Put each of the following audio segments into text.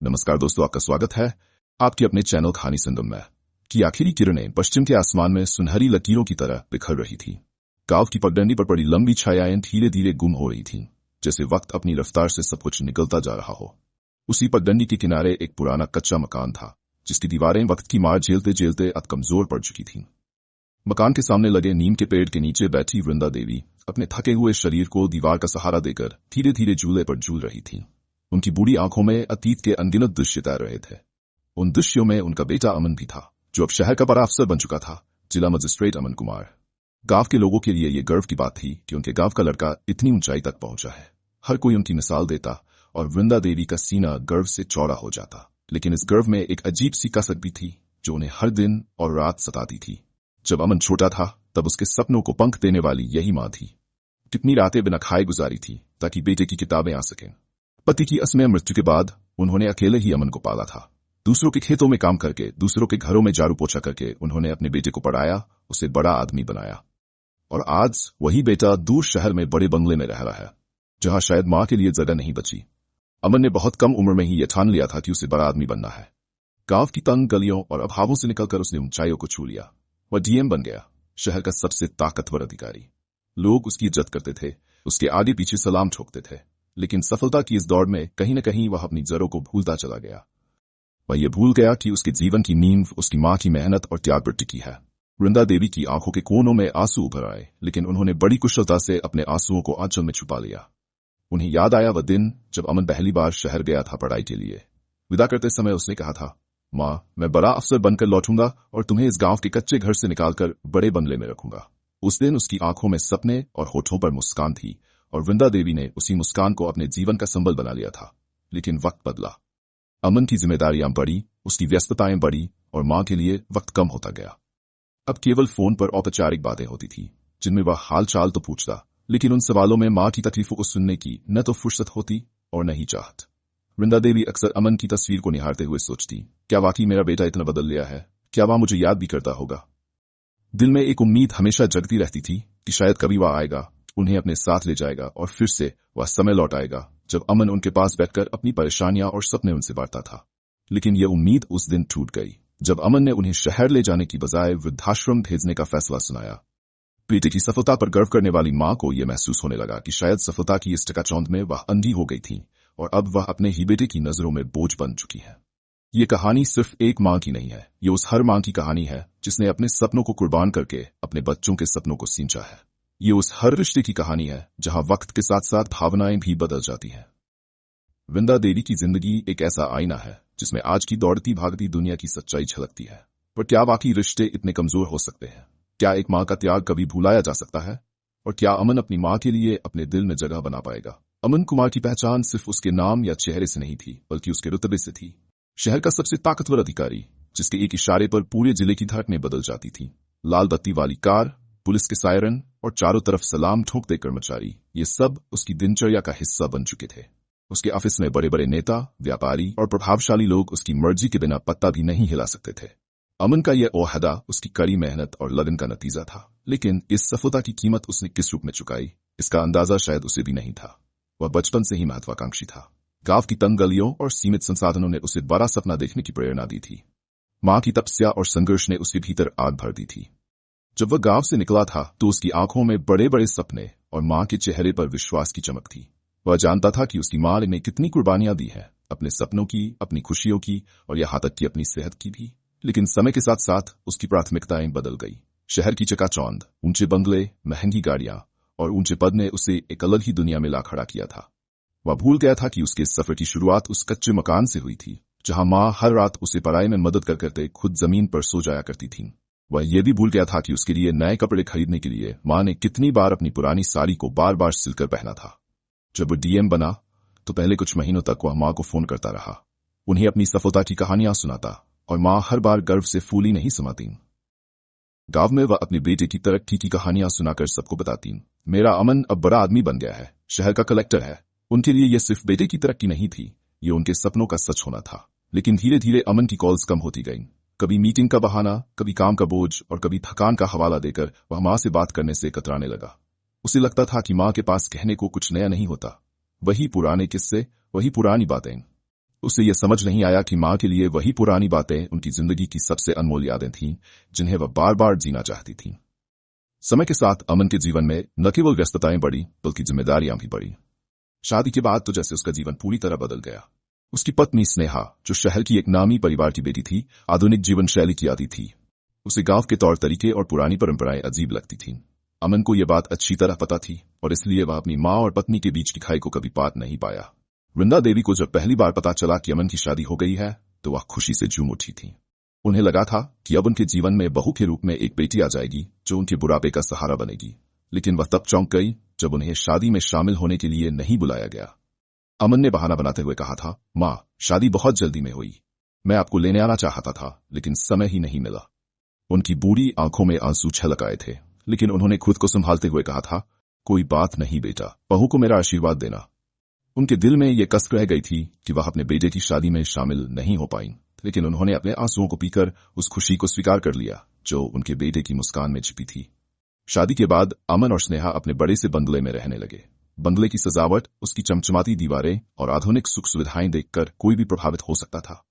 नमस्कार दोस्तों, आपका स्वागत है आपके अपने चैनल कहानी संगम में। कि आखिरी किरणें पश्चिम के आसमान में सुनहरी लकीरों की तरह बिखर रही थी। गांव की पगडंडी पर पड़ी लंबी छायाएं धीरे धीरे गुम हो रही थीं, जैसे वक्त अपनी रफ्तार से सब कुछ निकलता जा रहा हो। उसी पगडंडी के किनारे एक पुराना कच्चा मकान था, जिसकी दीवारें वक्त की मार झेलते झेलते अब कमजोर पड़ चुकी थीं। मकान के सामने लगे नीम के पेड़ के नीचे बैठी वृंदा देवी अपने थके हुए शरीर को दीवार का सहारा देकर धीरे धीरे झूले पर झूल रही थीं। उनकी बूढ़ी आंखों में अतीत के अनगिनत दृश्य तैर रहे थे। उन दृश्यों में उनका बेटा अमन भी था, जो अब शहर का बड़ा अफसर बन चुका था, जिला मजिस्ट्रेट अमन कुमार। गांव के लोगों के लिए यह गर्व की बात थी कि उनके गांव का लड़का इतनी ऊंचाई तक पहुंचा है। हर कोई उनकी मिसाल देता और वृंदा देवी का सीना गर्व से चौड़ा हो जाता। लेकिन इस गर्व में एक अजीब सी कसक भी थी, जो उन्हें हर दिन और रात सताती थी। जब अमन छोटा था, तब उसके सपनों को पंख देने वाली यही मां थी। कितनी रातें बिना खाए गुजारी थी ताकि बेटे की किताबें आ सकें। पति की असमय मृत्यु के बाद उन्होंने अकेले ही अमन को पाला था। दूसरों के खेतों में काम करके, दूसरों के घरों में झाड़ू पोछा करके उन्होंने अपने बेटे को पढ़ाया, उसे बड़ा आदमी बनाया। और आज वही बेटा दूर शहर में बड़े बंगले में रह रहा है, जहां शायद मां के लिए जगह नहीं बची। अमन ने बहुत कम उम्र में ही यह ठान लिया था कि उसे बड़ा आदमी बनना है। गांव की तंग गलियों और अभावों से निकलकर उसने ऊंचाइयों को छू लिया। वह डीएम बन गया, शहर का सबसे ताकतवर अधिकारी। लोग उसकी इज्जत करते थे, उसके आगे पीछे सलाम ठोकते थे। लेकिन सफलता की इस दौड़ में कहीं न कहीं वह अपनी जड़ों को भूलता चला गया। वह यह भूल गया कि उसके जीवन की नींव उसकी मां की मेहनत और त्याग पर टिकी है। वृंदा देवी की आंखों के कोनों में आंसू उभर आए, लेकिन उन्होंने बड़ी कुशलता से अपने आंसुओं को आंचल में छुपा लिया। उन्हें याद आया वह दिन जब अमन पहली बार शहर गया था पढ़ाई के लिए। विदा करते समय उसने कहा था, मां, मैं बड़ा अफसर बनकर लौटूंगा और तुम्हें इस गांव के कच्चे घर से निकालकर बड़े बंगले में रखूंगा। उस दिन उसकी आंखों में सपने और होठों पर मुस्कान थी, और वृंदा देवी ने उसी मुस्कान को अपने जीवन का संबल बना लिया था। लेकिन वक्त बदला। अमन की जिम्मेदारियां बढ़ी, उसकी व्यस्तताएं बढ़ी, और मां के लिए वक्त कम होता गया। अब केवल फोन पर औपचारिक बातें होती थी, जिनमें वह हाल चाल तो पूछता, लेकिन उन सवालों में मां की तकलीफों को सुनने की न तो फुर्सत होती और न ही चाहत। वृंदा देवी अक्सर अमन की तस्वीर को निहारते हुए सोचती, क्या वाकई मेरा बेटा इतना बदल गया है? क्या वह मुझे याद भी करता होगा? दिल में एक उम्मीद हमेशा जगती रहती थी कि शायद कभी वह आएगा, उन्हें अपने साथ ले जाएगा, और फिर से वह समय लौट आएगा जब अमन उनके पास बैठकर अपनी परेशानियां और सपने उनसे बांटता था। लेकिन यह उम्मीद उस दिन टूट गई जब अमन ने उन्हें शहर ले जाने की बजाय वृद्धाश्रम भेजने का फैसला सुनाया। बेटे की सफलता पर गर्व करने वाली मां को यह महसूस होने लगा कि शायद सफलता की इस चकाचौंध में वह अंधी हो गई थी, और अब वह अपने ही बेटे की नजरों में बोझ बन चुकी है। ये कहानी सिर्फ एक मां की नहीं है, ये उस हर मां की कहानी है जिसने अपने सपनों को कुर्बान करके अपने बच्चों के सपनों को सींचा है। ये उस हर रिश्ते की कहानी है जहां वक्त के साथ साथ भावनाएं भी बदल जाती हैं। वृंदा देवी की जिंदगी एक ऐसा आईना है जिसमें आज की दौड़ती भागती दुनिया की सच्चाई झलकती है। पर क्या वाकई रिश्ते इतने कमजोर हो सकते हैं? क्या एक मां का त्याग कभी भुलाया जा सकता है? और क्या अमन अपनी मां के लिए अपने दिल में जगह बना पाएगा? अमन कुमार की पहचान सिर्फ उसके नाम या चेहरे से नहीं थी, बल्कि उसके रुतबे से थी। शहर का सबसे ताकतवर अधिकारी, जिसके एक इशारे पर पूरे जिले की धड़कनें बदल जाती थी। लाल बत्ती वाली कार, पुलिस के सायरन और चारों तरफ सलाम ठोकते कर्मचारी, ये सब उसकी दिनचर्या का हिस्सा बन चुके थे। उसके ऑफिस में बड़े बड़े नेता, व्यापारी और प्रभावशाली लोग उसकी मर्जी के बिना पत्ता भी नहीं हिला सकते थे। अमन का यह ओहदा उसकी कड़ी मेहनत और लगन का नतीजा था। लेकिन इस सफलता की कीमत उसने किस रूप में चुकाई, इसका अंदाजा शायद उसे भी नहीं था। वह बचपन से ही महत्वाकांक्षी था। गांव की तंग गलियों और सीमित संसाधनों ने उसे बड़ा सपना देखने की प्रेरणा दी थी। मां की तपस्या और संघर्ष ने उसके भीतर आग भर दी थी। जब वह गांव से निकला था तो उसकी आंखों में बड़े बड़े सपने और मां के चेहरे पर विश्वास की चमक थी। वह जानता था कि उसकी मां ने कितनी कुर्बानियां दी हैं, अपने सपनों की, अपनी खुशियों की, और यहाँ तक कि अपनी सेहत की भी। लेकिन समय के साथ साथ उसकी प्राथमिकताएं बदल गई। शहर की चकाचौंध, ऊंचे बंगले, महंगी गाड़ियां और ऊंचे पद ने उसे एक अलग ही दुनिया में ला खड़ा किया था। वह भूल गया था कि उसके सफर की शुरुआत उस कच्चे मकान से हुई थी, जहां मां हर रात उसे पढ़ाई में मदद करते खुद जमीन पर सो जाया करती थीं। वह यह भी भूल गया था कि उसके लिए नए कपड़े खरीदने के लिए मां ने कितनी बार अपनी पुरानी साड़ी को बार बार सिलकर पहना था। जब वो डीएम बना तो पहले कुछ महीनों तक वह मां को फोन करता रहा, उन्हें अपनी सफलता की कहानियां सुनाता, और मां हर बार गर्व से फूली नहीं समाती। गांव में वह अपने बेटे की तरक्की की कहानियां सुनाकर सबको बताती, मेरा अमन अब बड़ा आदमी बन गया है, शहर का कलेक्टर है। उनके लिए यह सिर्फ बेटे की तरक्की नहीं थी, ये उनके सपनों का सच होना था। लेकिन धीरे धीरे अमन की कॉल्स कम होती गईं। कभी मीटिंग का बहाना, कभी काम का बोझ और कभी थकान का हवाला देकर वह मां से बात करने से कतराने लगा। उसे लगता था कि मां के पास कहने को कुछ नया नहीं होता, वही पुराने किस्से, वही पुरानी बातें। उसे यह समझ नहीं आया कि माँ के लिए वही पुरानी बातें उनकी जिंदगी की सबसे अनमोल यादें थीं, जिन्हें वह बार बार जीना चाहती थीं। समय के साथ अमन के जीवन में न केवल व्यस्तताएं बढ़ी बल्कि जिम्मेदारियां भी बढ़ी। शादी के बाद तो जैसे उसका जीवन पूरी तरह बदल गया। उसकी पत्नी स्नेहा, जो शहर की एक नामी परिवार की बेटी थी, आधुनिक जीवन शैली की आदी थी। उसे गांव के तौर तरीके और पुरानी परंपराएं अजीब लगती थीं। अमन को यह बात अच्छी तरह पता थी और इसलिए वह अपनी माँ और पत्नी के बीच की खाई को कभी पार नहीं पाया। वृंदा देवी को जब पहली बार पता चला कि अमन की शादी हो गई है तो वह खुशी से झूम उठी थी। उन्हें लगा था कि अब उनके जीवन में बहू के रूप में एक बेटी आ जाएगी जो उनके बुढ़ापे का सहारा बनेगी, लेकिन वह तब चौंक गई जब उन्हें शादी में शामिल होने के लिए नहीं बुलाया गया। अमन ने बहाना बनाते हुए कहा था, माँ, शादी बहुत जल्दी में हुई। मैं आपको लेने आना चाहता था लेकिन समय ही नहीं मिला। उनकी बूढ़ी आंखों में आंसू छलक आए थे, लेकिन उन्होंने खुद को संभालते हुए कहा था, कोई बात नहीं बेटा, बहू को मेरा आशीर्वाद देना। उनके दिल में यह कसक रह गई थी कि वह अपने बेटे की शादी में शामिल नहीं हो पाई, लेकिन उन्होंने अपने आंसुओं को पीकर उस खुशी को स्वीकार कर लिया जो उनके बेटे की मुस्कान में छिपी थी। शादी के बाद अमन और स्नेहा अपने बड़े से बंगले में रहने लगे। बंगले की सजावट, उसकी चमचमाती दीवारें और आधुनिक सुख सुविधाएं देखकर कोई भी प्रभावित हो सकता था,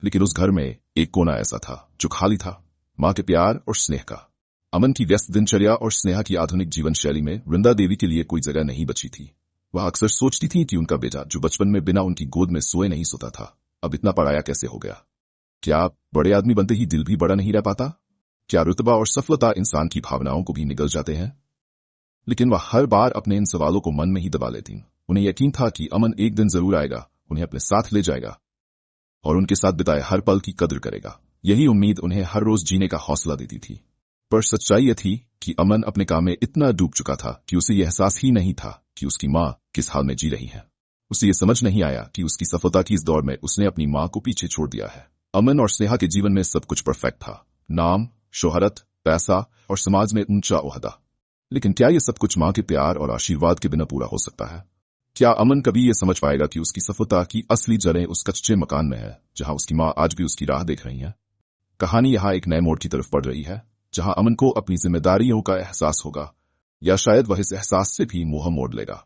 लेकिन उस घर में एक कोना ऐसा था जो खाली था, माँ के प्यार और स्नेह का। अमन की व्यस्त दिनचर्या और स्नेहा की आधुनिक जीवन शैली में वृंदा देवी के लिए कोई जगह नहीं बची थी। वह अक्सर सोचती थी कि उनका बेटा, जो बचपन में बिना उनकी गोद में सोए नहीं सोता था, अब इतना पराया कैसे हो गया। क्या बड़े आदमी बनते ही दिल भी बड़ा नहीं रह पाता? क्या रुतबा और सफलता इंसान की भावनाओं को भी निगल जाते हैं? लेकिन वह हर बार अपने इन सवालों को मन में ही दबा लेती। उन्हें यकीन था कि अमन एक दिन जरूर आएगा, उन्हें अपने साथ ले जाएगा और उनके साथ बिताए हर पल की कद्र करेगा। यही उम्मीद उन्हें हर रोज जीने का हौसला देती थी। पर सच्चाई यह थी कि अमन अपने काम में इतना डूब चुका था कि उसे यह एहसास ही नहीं था कि उसकी माँ किस हाल में जी रही है। उसे यह समझ नहीं आया कि उसकी सफलता की इस दौड़ में उसने अपनी माँ को पीछे छोड़ दिया है। अमन और स्नेहा के जीवन में सब कुछ परफेक्ट था, नाम, शोहरत, पैसा और समाज में ऊंचा ओहदा। लेकिन क्या यह सब कुछ माँ के प्यार और आशीर्वाद के बिना पूरा हो सकता है? क्या अमन कभी यह समझ पाएगा कि उसकी सफलता की असली जड़ें उस कच्चे मकान में है जहां उसकी माँ आज भी उसकी राह देख रही है? कहानी यहाँ एक नए मोड़ की तरफ बढ़ रही है, जहां अमन को अपनी जिम्मेदारियों का एहसास होगा, या शायद वह इस एहसास से भी मुंह मोड़ लेगा।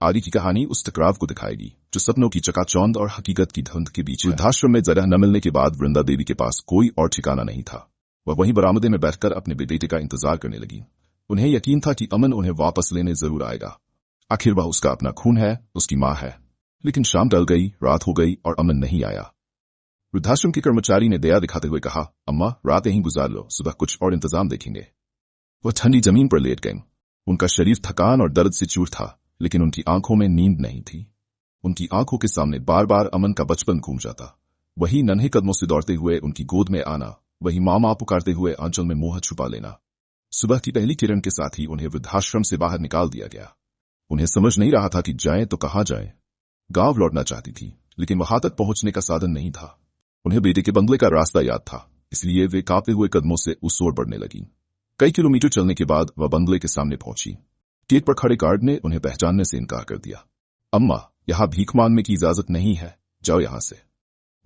आगे की कहानी उस टकराव को दिखाएगी जो सपनों की चकाचौंध और हकीकत की धुंध के बीच है। वृद्धाश्रम में जगह न मिलने के बाद वृंदा देवी के पास कोई और ठिकाना नहीं था। वह वहीं बरामदे में बैठकर अपने बेटे का इंतजार करने लगी। उन्हें यकीन था कि अमन उन्हें वापस लेने जरूर आएगा। आखिर वह उसका अपना खून है, उसकी माँ है। लेकिन शाम ढल गई, रात हो गई और अमन नहीं आया। वृद्धाश्रम के कर्मचारी ने दया दिखाते हुए कहा, अम्मा, रात यहीं गुजार लो, सुबह कुछ और इंतजाम देखेंगे। वह ठंडी जमीन पर लेट गए। उनका शरीर थकान और दर्द से चूर था, लेकिन उनकी आंखों में नींद नहीं थी। उनकी आंखों के सामने बार बार अमन का बचपन घूम जाता। वही नन्हे कदमों से दौड़ते हुए उनकी गोद में आना, वही माँ माँ पुकारते हुए आंचल में मुंह छुपा लेना। सुबह की पहली किरण के साथ ही उन्हें वृद्धाश्रम से बाहर निकाल दिया गया। उन्हें समझ नहीं रहा था कि जाएं तो कहाँ जाएं। गांव लौटना चाहती थी, लेकिन वहां तक पहुंचने का साधन नहीं था। उन्हें बेटे के बंगले का रास्ता याद था, इसलिए वे कांपते हुए कदमों से उस ओर बढ़ने लगी। कई किलोमीटर चलने के बाद वह बंगले के सामने पहुंची। गेट पर खड़े गार्ड ने उन्हें पहचानने से इनकार कर दिया। अम्मा, यहाँ भीख मांगने की इजाजत नहीं है, जाओ यहाँ से।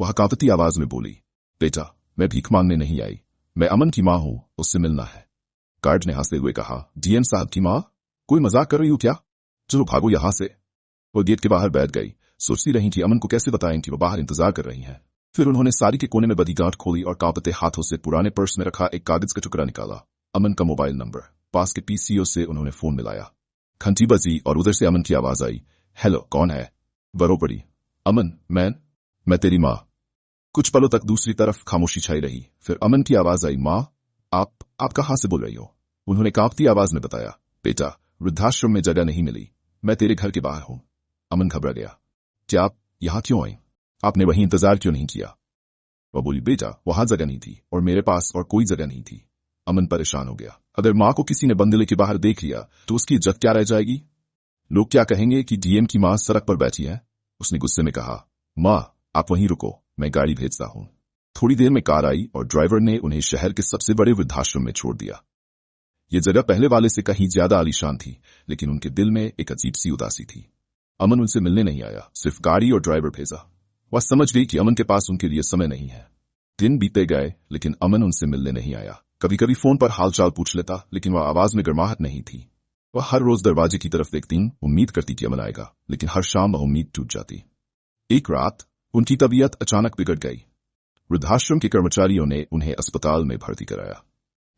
वह कांपती आवाज में बोली, बेटा, मैं भीख मांगने नहीं आई, मैं अमन की माँ हूँ, उससे मिलना है। गार्ड ने हंसते हुए कहा, डीएम साहब की माँ? कोई मजाक कर रही हो क्या? चलो भागो यहाँ से। वो गेट के बाहर बैठ गई, सोचती रही कि अमन को कैसे बताएं कि वो बाहर इंतजार कर रही हैं। फिर उन्होंने साड़ी के कोने में बदी गांठ खोली और कांपते हाथों से पुराने पर्स में रखा एक कागज का टुकड़ा निकाला। अमन का मोबाइल नंबर, पास के पीसीओ से उन्होंने फोन मिलाया। घंटी बजी और उधर से अमन की आवाज आई, हेलो, कौन है? वरो पड़ी, अमन, मैं तेरी माँ। कुछ पलों तक दूसरी तरफ खामोशी छाई रही। फिर अमन की आवाज आई, माँ, आप कहाँ से बोल रही हो? उन्होंने कांपती आवाज में बताया, बेटा, वृद्धाश्रम में जगह नहीं मिली, मैं तेरे घर के बाहर हूँ। अमन घबरा गया, क्या आप यहाँ क्यों आई? आपने वहीं इंतजार क्यों नहीं किया? वह बोली, बेटा, वहां जगह नहीं थी और मेरे पास और कोई जगह नहीं थी। अमन परेशान हो गया। अगर माँ को किसी ने बंगले के बाहर देख लिया तो उसकी इज्जत क्या रह जाएगी? लोग क्या कहेंगे कि डीएम की माँ सड़क पर बैठी है? उसने गुस्से में कहा, माँ, आप वहीं रुको, मैं गाड़ी भेजता हूँ। थोड़ी देर में कार आई और ड्राइवर ने उन्हें शहर के सबसे बड़े वृद्धाश्रम में छोड़ दिया। ये जगह पहले वाले से कहीं ज्यादा आलीशान थी, लेकिन उनके दिल में एक अजीब सी उदासी थी। अमन उनसे मिलने नहीं आया, सिर्फ गाड़ी और ड्राइवर भेजा। वह समझ गई कि अमन के पास उनके लिए समय नहीं है। दिन बीते गए, लेकिन अमन उनसे मिलने नहीं आया। कभी कभी फोन पर हालचाल पूछ लेता, लेकिन वह आवाज में गर्माहट नहीं थी। वह हर रोज दरवाजे की तरफ देखती, उम्मीद करती कि अमन आएगा, लेकिन हर शाम वह उम्मीद टूट जाती। एक रात उनकी तबीयत अचानक बिगड़ गई। वृद्धाश्रम के कर्मचारियों ने उन्हें अस्पताल में भर्ती कराया।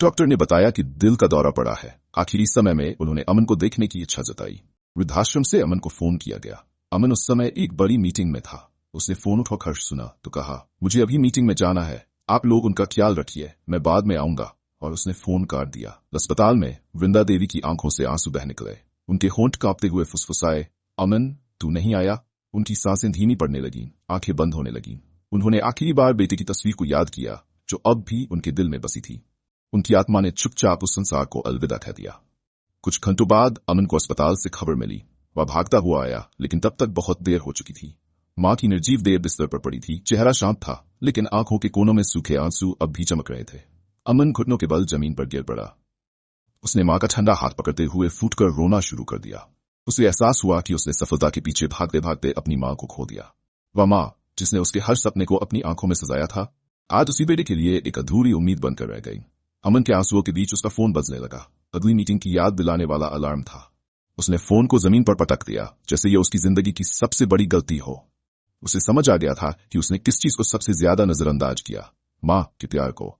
डॉक्टर ने बताया कि दिल का दौरा पड़ा है। आखिरी समय में उन्होंने अमन को देखने की इच्छा जताई। वृद्धाश्रम से अमन को फोन किया गया। अमन उस समय एक बड़ी मीटिंग में था। उसने फोन उठाकर सुना तो कहा, मुझे अभी मीटिंग में जाना है, आप लोग उनका ख्याल रखिए, मैं बाद में आऊंगा। और उसने फोन काट दिया। अस्पताल में वृंदा देवी की आंखों से आंसू बह निकले। उनके होंठ कांपते हुए फुसफुसाए, अमन तू नहीं आया। उनकी सांसें धीमी पड़ने लगीं, आंखें बंद होने लगीं। उन्होंने आखिरी बार बेटे की तस्वीर को याद किया जो अब भी उनके दिल में बसी थी। उनकी आत्मा ने चुपचाप उस संसार को अलविदा कह दिया। कुछ घंटों बाद अमन को अस्पताल से खबर मिली। वह भागता हुआ आया, लेकिन तब तक बहुत देर हो चुकी थी। मां की निर्जीव देह बिस्तर पर पड़ी थी। चेहरा शांत था, लेकिन आंखों के कोनों में सूखे आंसू अब भी चमक रहे थे। अमन घुटनों के बल जमीन पर गिर पड़ा। उसने मां का ठंडा हाथ पकड़ते हुए फूटकर रोना शुरू कर दिया। उसे एहसास हुआ कि उसने सफलता के पीछे भागते भागते अपनी मां को खो दिया। वह मां जिसने उसके हर सपने को अपनी आंखों में सजाया था, आज उसी बेटे के लिए एक अधूरी उम्मीद बनकर रह गई। अमन के आंसुओं के बीच उसका फोन बजने लगा। अगली मीटिंग की याद दिलाने वाला अलार्म था। उसने फोन को जमीन पर पटक दिया, जैसे यह उसकी जिंदगी की सबसे बड़ी गलती हो। उसे समझ आ गया था कि उसने किस चीज को सबसे ज्यादा नजरअंदाज किया, मां के प्यार को।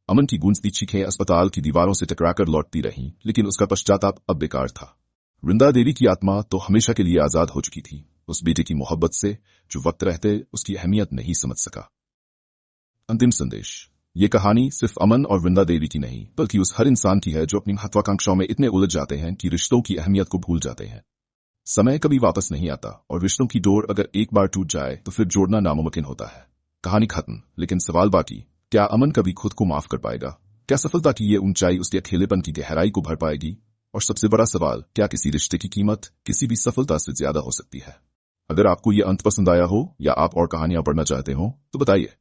अमन की गूंजती चीखें अस्पताल की दीवारों से टकराकर लौटती रहीं, लेकिन उसका पश्चाताप अब बेकार था। वृंदा देवी की आत्मा तो हमेशा के लिए आजाद हो चुकी थी, उस बेटे की मोहब्बत से जो वक्त रहते उसकी अहमियत नहीं समझ सका। अंतिम संदेश। ये कहानी सिर्फ अमन और वृंदा देवी की नहीं, बल्कि उस हर इंसान की है जो अपनी महत्वाकांक्षाओं में इतने उलझ जाते हैं कि रिश्तों की अहमियत को भूल जाते हैं। समय कभी वापस नहीं आता, और रिश्तों की डोर अगर एक बार टूट जाए तो फिर जोड़ना नामुमकिन होता है। कहानी खत्म, लेकिन सवाल बाकी। क्या अमन कभी खुद को माफ कर पाएगा? क्या सफलता की ये ऊंचाई उसके अकेलेपन की गहराई को भर पाएगी? और सबसे बड़ा सवाल, क्या किसी रिश्ते की कीमत किसी भी सफलता से ज्यादा हो सकती है? अगर आपको ये अंत पसंद आया हो या आप और कहानियां पढ़ना चाहते हो तो बताइए।